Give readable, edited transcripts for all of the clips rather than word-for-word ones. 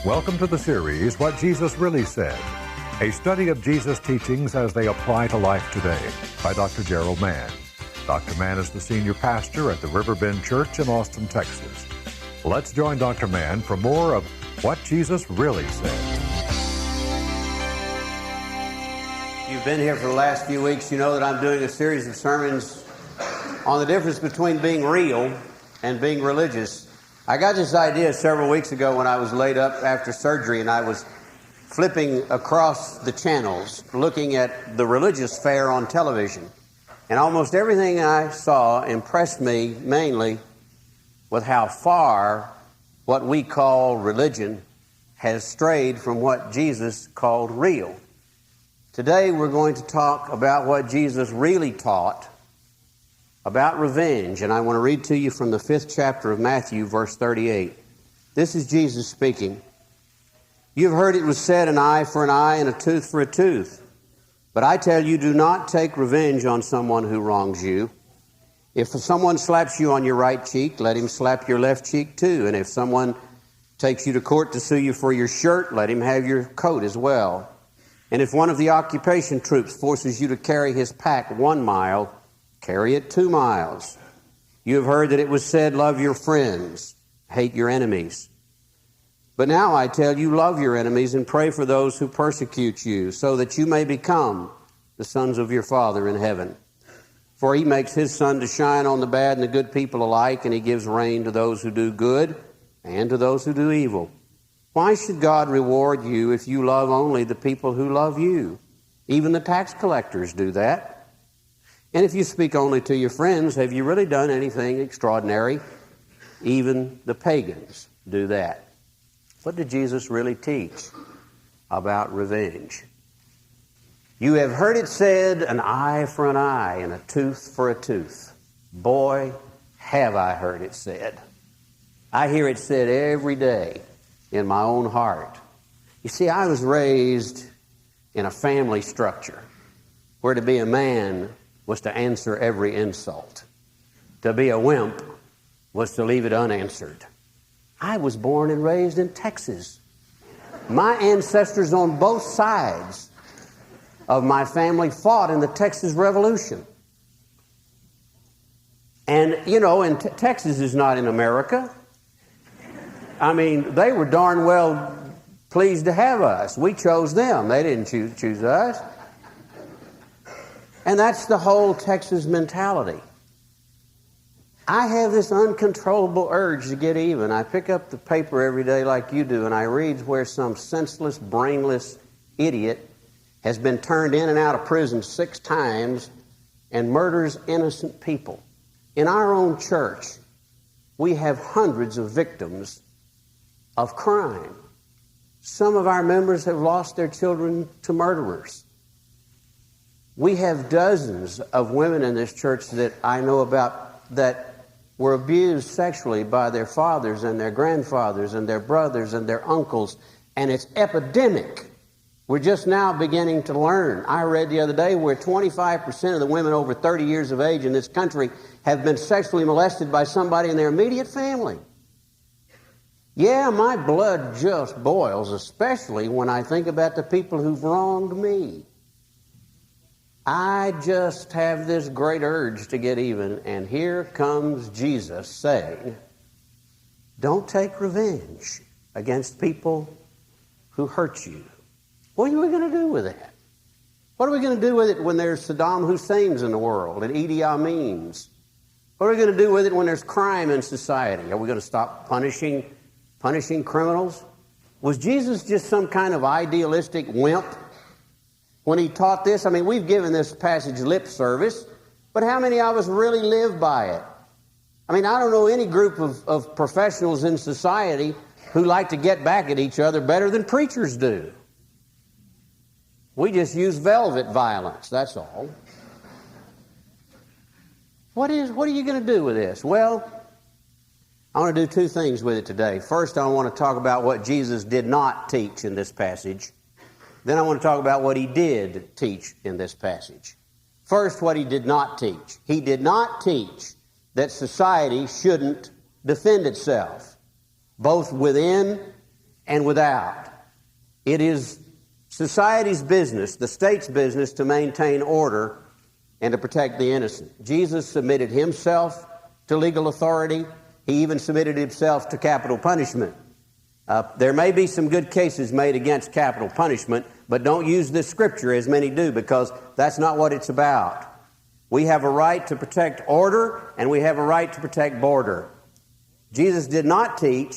Welcome to the series, What Jesus Really Said, a study of Jesus' teachings as they apply to life today by Dr. Gerald Mann. Dr. Mann is the senior pastor at the Riverbend Church in Austin, Texas. Let's join Dr. Mann for more of What Jesus Really Said. You've been here for the last few weeks. You know that I'm doing a series of sermons on the difference between being real and being religious. I got this idea several weeks ago when I was laid up after surgery, and I was flipping across the channels looking at the religious fare on television. And almost everything I saw impressed me mainly with how far what we call religion has strayed from what Jesus called real. Today we're going to talk about what Jesus really taught about revenge, and I want to read to you from the 5th chapter of Matthew, verse 38. This is Jesus speaking. You've heard it was said, an eye for an eye and a tooth for a tooth. But I tell you, do not take revenge on someone who wrongs you. If someone slaps you on your right cheek, let him slap your left cheek too. And if someone takes you to court to sue you for your shirt, let him have your coat as well. And if one of the occupation troops forces you to carry his pack 1 mile, carry it 2 miles. You have heard that it was said, love your friends, hate your enemies. But now I tell you, love your enemies and pray for those who persecute you, so that you may become the sons of your Father in heaven. For he makes his sun to shine on the bad and the good people alike, and he gives rain to those who do good and to those who do evil. Why should God reward you if you love only the people who love you? Even the tax collectors do that. And if you speak only to your friends, have you really done anything extraordinary? Even the pagans do that. What did Jesus really teach about revenge? You have heard it said, an eye for an eye and a tooth for a tooth. Boy, have I heard it said. I hear it said every day in my own heart. You see, I was raised in a family structure where to be a man was to answer every insult. To be a wimp was to leave it unanswered. I was born and raised in Texas. My ancestors on both sides of my family fought in the Texas Revolution. And, you know, Texas is not in America. I mean, they were darn well pleased to have us. We chose them. They didn't choose us. And that's the whole Texas mentality. I have this uncontrollable urge to get even. I pick up the paper every day like you do, and I read where some senseless, brainless idiot has been turned in and out of prison 6 times and murders innocent people. In our own church, we have hundreds of victims of crime. Some of our members have lost their children to murderers. We have dozens of women in this church that I know about that were abused sexually by their fathers and their grandfathers and their brothers and their uncles, and it's epidemic. We're just now beginning to learn. I read the other day where 25% of the women over 30 years of age in this country have been sexually molested by somebody in their immediate family. Yeah, my blood just boils, especially when I think about the people who've wronged me. I just have this great urge to get even, and here comes Jesus saying, don't take revenge against people who hurt you. What are we going to do with that? What are we going to do with it when there's Saddam Husseins in the world and Idi Amin's? What are we going to do with it when there's crime in society? Are we going to stop punishing criminals? Was Jesus just some kind of idealistic wimp when he taught this? I mean, we've given this passage lip service, but how many of us really live by it? I mean, I don't know any group of professionals in society who like to get back at each other better than preachers do. We just use velvet violence, that's all. What are you going to do with this? Well, I want to do 2 things with it today. First, I want to talk about what Jesus did not teach in this passage. Then I want to talk about what he did teach in this passage. First, what he did not teach. He did not teach that society shouldn't defend itself, both within and without. It is society's business, the state's business, to maintain order and to protect the innocent. Jesus submitted himself to legal authority. He even submitted himself to capital punishment. There may be some good cases made against capital punishment, but don't use this scripture as many do, because that's not what it's about. We have a right to protect order, and we have a right to protect border. Jesus did not teach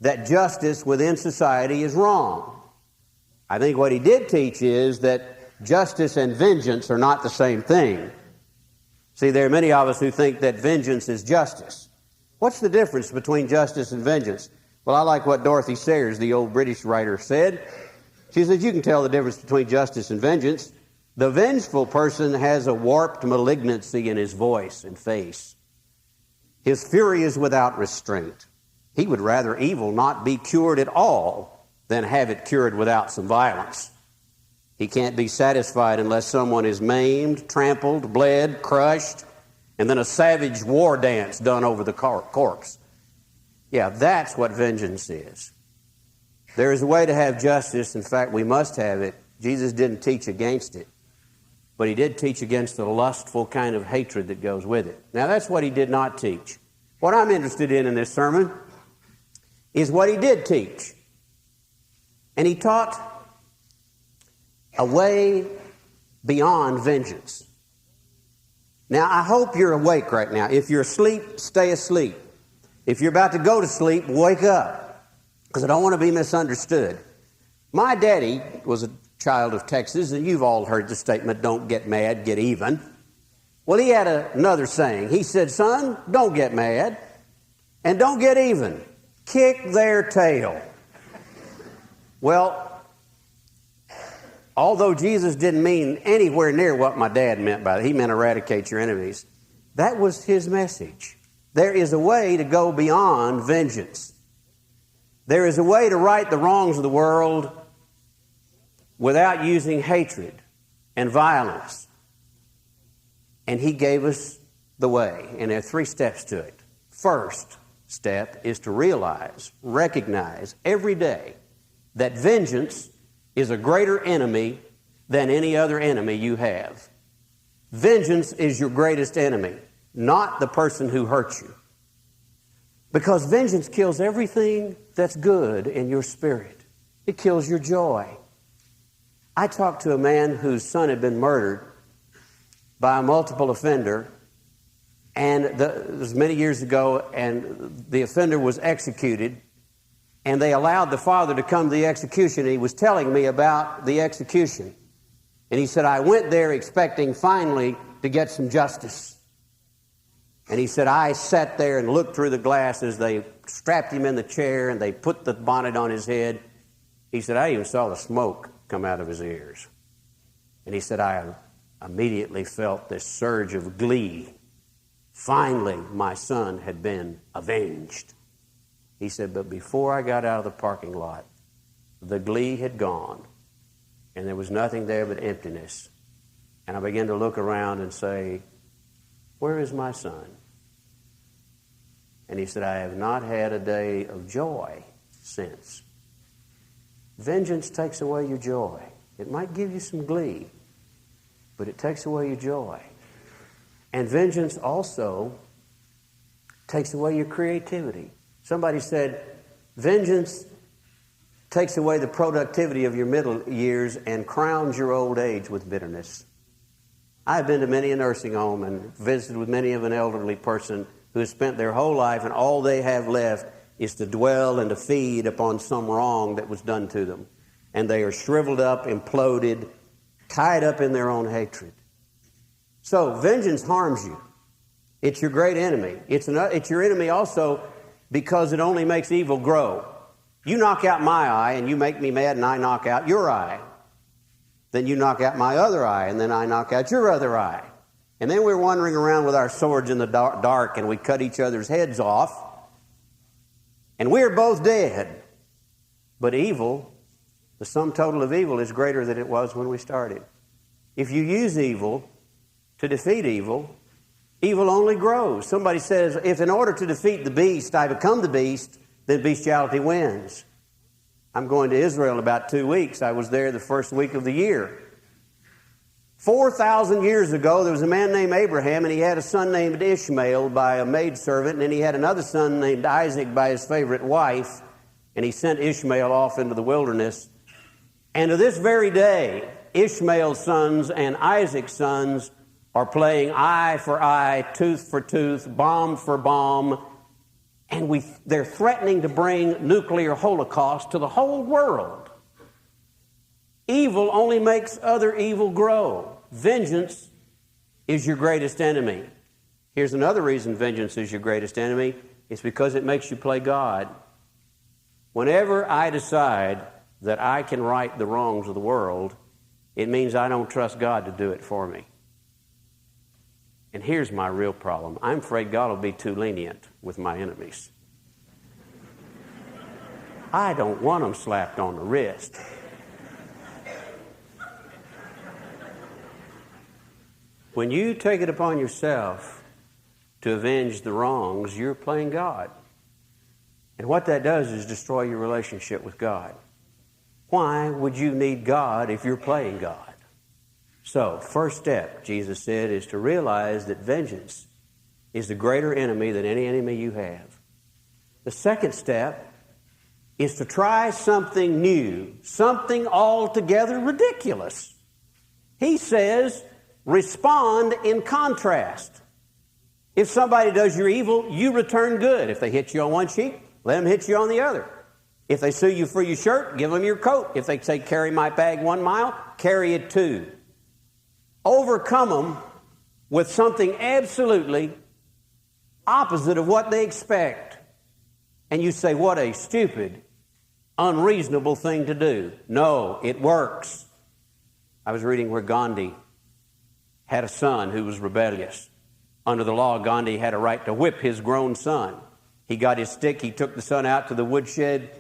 that justice within society is wrong. I think what he did teach is that justice and vengeance are not the same thing. See, there are many of us who think that vengeance is justice. What's the difference between justice and vengeance? Well, I like what Dorothy Sayers, the old British writer, said. She said, you can tell the difference between justice and vengeance. The vengeful person has a warped malignancy in his voice and face. His fury is without restraint. He would rather evil not be cured at all than have it cured without some violence. He can't be satisfied unless someone is maimed, trampled, bled, crushed, and then a savage war dance done over the corpse. Yeah, that's what vengeance is. There is a way to have justice. In fact, we must have it. Jesus didn't teach against it, but he did teach against the lustful kind of hatred that goes with it. Now, that's what he did not teach. What I'm interested in this sermon is what he did teach. And he taught a way beyond vengeance. Now, I hope you're awake right now. If you're asleep, stay asleep. If you're about to go to sleep, wake up, because I don't want to be misunderstood. My daddy was a child of Texas, and you've all heard the statement, don't get mad, get even. Well, he had another saying. He said, son, don't get mad, and don't get even. Kick their tail. Well, although Jesus didn't mean anywhere near what my dad meant by that, he meant eradicate your enemies, that was his message. There is a way to go beyond vengeance. There is a way to right the wrongs of the world without using hatred and violence. And he gave us the way, and there are 3 steps to it. First step is to realize, recognize every day that vengeance is a greater enemy than any other enemy you have. Vengeance is your greatest enemy, not the person who hurt you. Because vengeance kills everything that's good in your spirit. It kills your joy. I talked to a man whose son had been murdered by a multiple offender, and it was many years ago, and the offender was executed, and they allowed the father to come to the execution. He was telling me about the execution. And he said, I went there expecting finally to get some justice. And he said, I sat there and looked through the glass as they strapped him in the chair and they put the bonnet on his head. He said, I even saw the smoke come out of his ears. And he said, I immediately felt this surge of glee. Finally, my son had been avenged. He said, but before I got out of the parking lot, the glee had gone, and there was nothing there but emptiness. And I began to look around and say, where is my son? And he said, I have not had a day of joy since. Vengeance takes away your joy. It might give you some glee, but it takes away your joy. And vengeance also takes away your creativity. Somebody said, vengeance takes away the productivity of your middle years and crowns your old age with bitterness. I've been to many a nursing home and visited with many of an elderly person who has spent their whole life and all they have left is to dwell and to feed upon some wrong that was done to them. And they are shriveled up, imploded, tied up in their own hatred. So vengeance harms you. It's your great enemy. It's your enemy also because it only makes evil grow. You knock out my eye and you make me mad and I knock out your eye. Then you knock out my other eye and then I knock out your other eye. And then we're wandering around with our swords in the dark and we cut each other's heads off. And we're both dead. But evil, the sum total of evil is greater than it was when we started. If you use evil to defeat evil, evil only grows. Somebody says, if in order to defeat the beast I become the beast, then bestiality wins. I'm going to Israel in about 2 weeks. I was there the first week of the year. 4,000 years ago, there was a man named Abraham, and he had a son named Ishmael by a maidservant, and then he had another son named Isaac by his favorite wife, and he sent Ishmael off into the wilderness. And to this very day, Ishmael's sons and Isaac's sons are playing eye for eye, tooth for tooth, bomb for bomb, and they're threatening to bring nuclear holocaust to the whole world. Evil only makes other evil grow. Vengeance is your greatest enemy. Here's another reason vengeance is your greatest enemy. It's because it makes you play God. Whenever I decide that I can right the wrongs of the world, it means I don't trust God to do it for me. And here's my real problem. I'm afraid God will be too lenient with my enemies. I don't want them slapped on the wrist. When you take it upon yourself to avenge the wrongs, you're playing God. And what that does is destroy your relationship with God. Why would you need God if you're playing God? So, first step, Jesus said, is to realize that vengeance is the greater enemy than any enemy you have. The second step is to try something new, something altogether ridiculous. He says, respond in contrast. If somebody does your evil, you return good. If they hit you on one cheek, let them hit you on the other. If they sue you for your shirt, give them your coat. If they say, carry my bag 1 mile, carry it 2. Overcome them with something absolutely opposite of what they expect. And you say, what a stupid, unreasonable thing to do. No, it works. I was reading where Gandhi had a son who was rebellious. Under the law, Gandhi had a right to whip his grown son. He got his stick, he took the son out to the woodshed,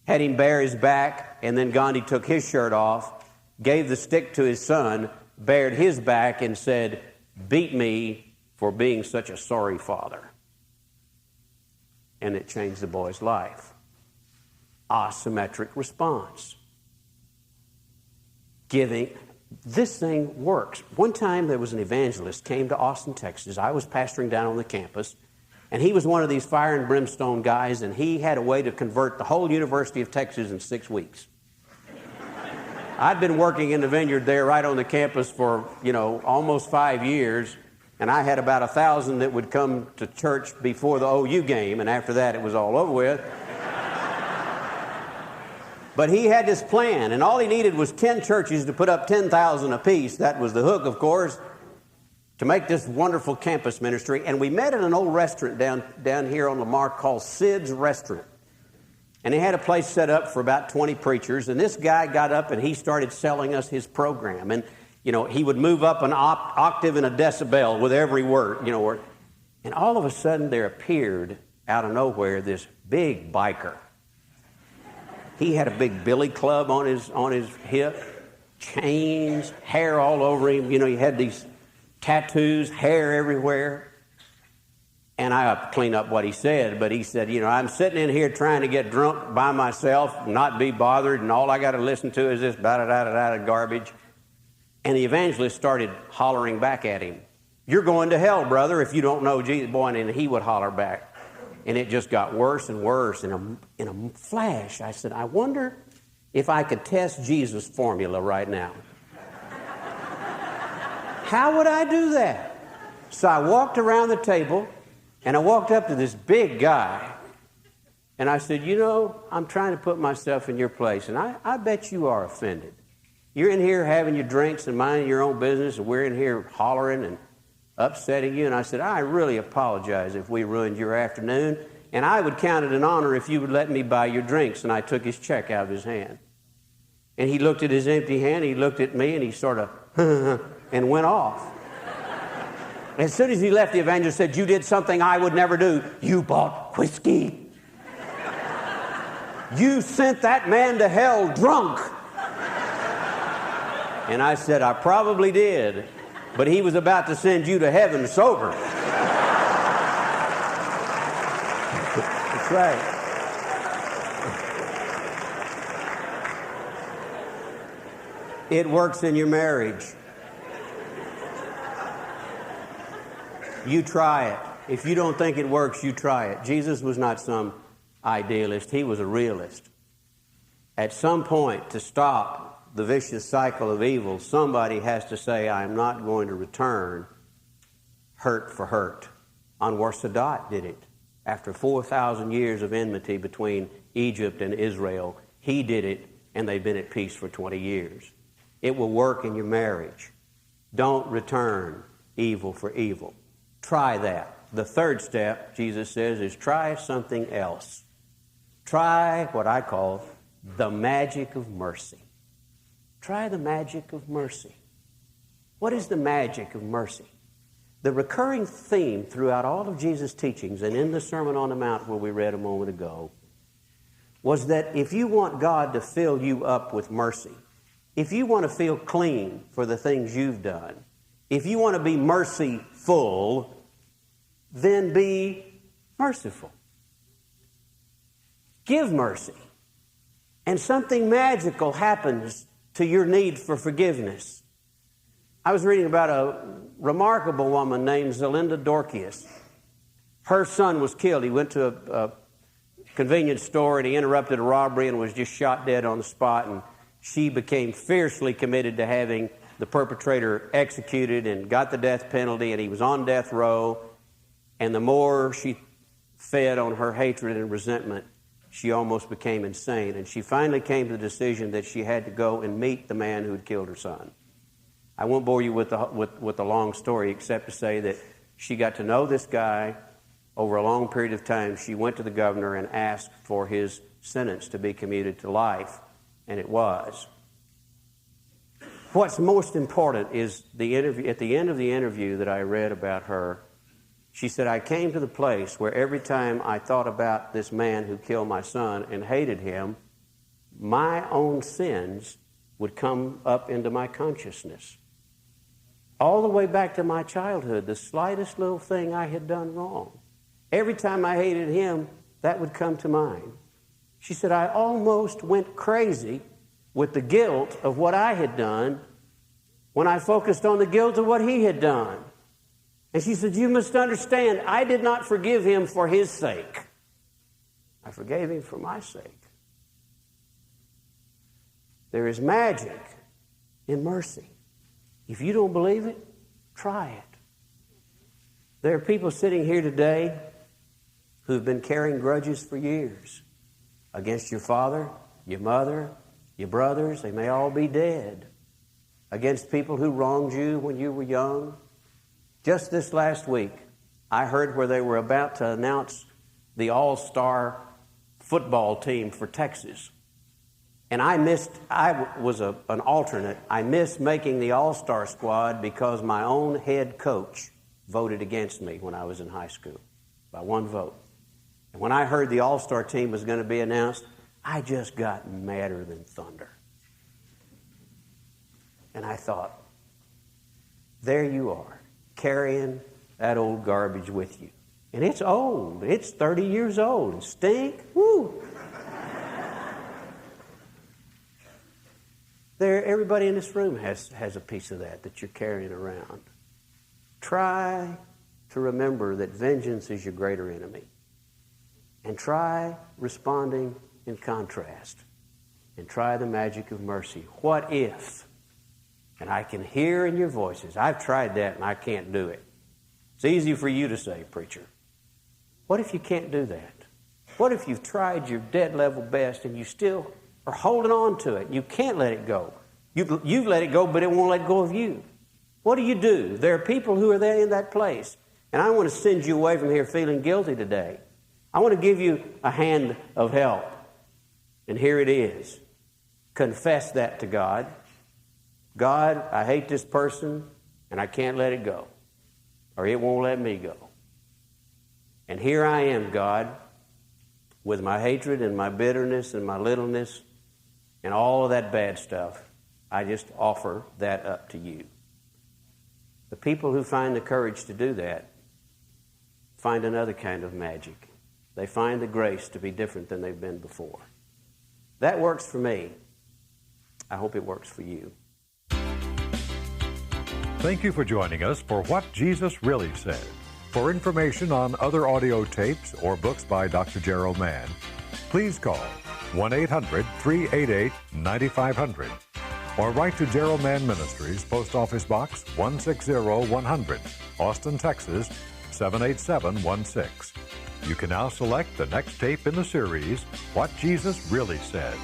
had him bare his back, and then Gandhi took his shirt off, gave the stick to his son, bared his back, and said, beat me for being such a sorry father. And it changed the boy's life. Asymmetric response. Giving. This thing works. One time there was an evangelist came to Austin, Texas. I was pastoring down on the campus, and he was one of these fire and brimstone guys, and he had a way to convert the whole University of Texas in 6 weeks. I'd been working in the vineyard there right on the campus for, almost 5 years, and I had about 1,000 that would come to church before the OU game, and after that it was all over with. But he had this plan, and all he needed was 10 churches to put up 10,000 apiece. That was the hook, of course, to make this wonderful campus ministry. And we met at an old restaurant down here on Lamar called Sid's Restaurant. And he had a place set up for about 20 preachers. And this guy got up and he started selling us his program. And, he would move up an octave and a decibel with every word, And all of a sudden there appeared out of nowhere this big biker. He had a big billy club on his hip, chains, hair all over him. He had these tattoos, hair everywhere. And I have to clean up what he said, but he said, I'm sitting in here trying to get drunk by myself, not be bothered, and all I got to listen to is this da-da-da-da-da garbage. And the evangelist started hollering back at him. You're going to hell, brother, if you don't know Jesus. Boy, and he would holler back. And it just got worse and worse. In a flash, I said, I wonder if I could test Jesus' formula right now. How would I do that? So I walked around the table, and I walked up to this big guy, and I said, I'm trying to put myself in your place, and I bet you are offended. You're in here having your drinks and minding your own business, and we're in here hollering and upsetting you. And I said, I really apologize if we ruined your afternoon, and I would count it an honor if you would let me buy your drinks. And I took his check out of his hand. And he looked at his empty hand, he looked at me, and he sort of, and went off. As soon as he left, the evangelist said, you did something I would never do. You bought whiskey. You sent that man to hell drunk. And I said, I probably did. But he was about to send you to heaven sober. That's right. It works in your marriage. You try it. If you don't think it works, you try it. Jesus was not some idealist. He was a realist. At some point, to stop the vicious cycle of evil, somebody has to say, I'm not going to return hurt for hurt. Anwar Sadat did it. After 4,000 years of enmity between Egypt and Israel, he did it, and they've been at peace for 20 years. It will work in your marriage. Don't return evil for evil. Try that. The third step, Jesus says, is try something else. Try what I call the magic of mercy. Try the magic of mercy. What is the magic of mercy? The recurring theme throughout all of Jesus' teachings and in the Sermon on the Mount where we read a moment ago was that if you want God to fill you up with mercy, if you want to feel clean for the things you've done, if you want to be merciful, then be merciful. Give mercy. And something magical happens to your need for forgiveness. I was reading about a remarkable woman named Zelinda Dorcas. Her son was killed. He went to a convenience store and he interrupted a robbery and was just shot dead on the spot. And she became fiercely committed to having the perpetrator executed and got the death penalty, and he was on death row. And the more she fed on her hatred and resentment, she almost became insane. And she finally came to the decision that she had to go and meet the man who had killed her son. I won't bore you with the long story except to say that she got to know this guy over a long period of time. She went to the governor and asked for his sentence to be commuted to life, and it was. What's most important is the interview. At the end of the interview that I read about her, she said, I came to the place where every time I thought about this man who killed my son and hated him, my own sins would come up into my consciousness. All the way back to my childhood, the slightest little thing I had done wrong. Every time I hated him, that would come to mind. She said, I almost went crazy with the guilt of what I had done when I focused on the guilt of what he had done. And she said, you must understand, I did not forgive him for his sake. I forgave him for my sake. There is magic in mercy. If you don't believe it, try it. There are people sitting here today who've been carrying grudges for years against your father, your mother, your brothers. They may all be dead. Against people who wronged you when you were young. Just this last week, I heard where they were about to announce the all-star football team for Texas. And I was an alternate. I missed making the all-star squad because my own head coach voted against me when I was in high school by one vote. And when I heard the all-star team was going to be announced, I just got madder than thunder. And I thought, there you are, carrying that old garbage with you. And it's old. It's 30 years old. And stink. Woo! Everybody in this room has a piece of that you're carrying around. Try to remember that vengeance is your greater enemy. And try responding in contrast. And try the magic of mercy. What if? And I can hear in your voices, I've tried that and I can't do it. It's easy for you to say, preacher. What if you can't do that? What if you've tried your dead level best and you still are holding on to it? You can't let it go. You've let it go, but it won't let go of you. What do? There are people who are there in that place. And I want to send you away from here feeling guilty today. I want to give you a hand of help. And here it is. Confess that to God. God, I hate this person, and I can't let it go. Or it won't let me go. And here I am, God, with my hatred and my bitterness and my littleness and all of that bad stuff. I just offer that up to you. The people who find the courage to do that find another kind of magic. They find the grace to be different than they've been before. That works for me. I hope it works for you. Thank you for joining us for What Jesus Really Said. For information on other audio tapes or books by Dr. Gerald Mann, please call 1-800-388-9500 or write to Gerald Mann Ministries, Post Office Box 160-100, Austin, Texas 78716. You can now select the next tape in the series, What Jesus Really Said.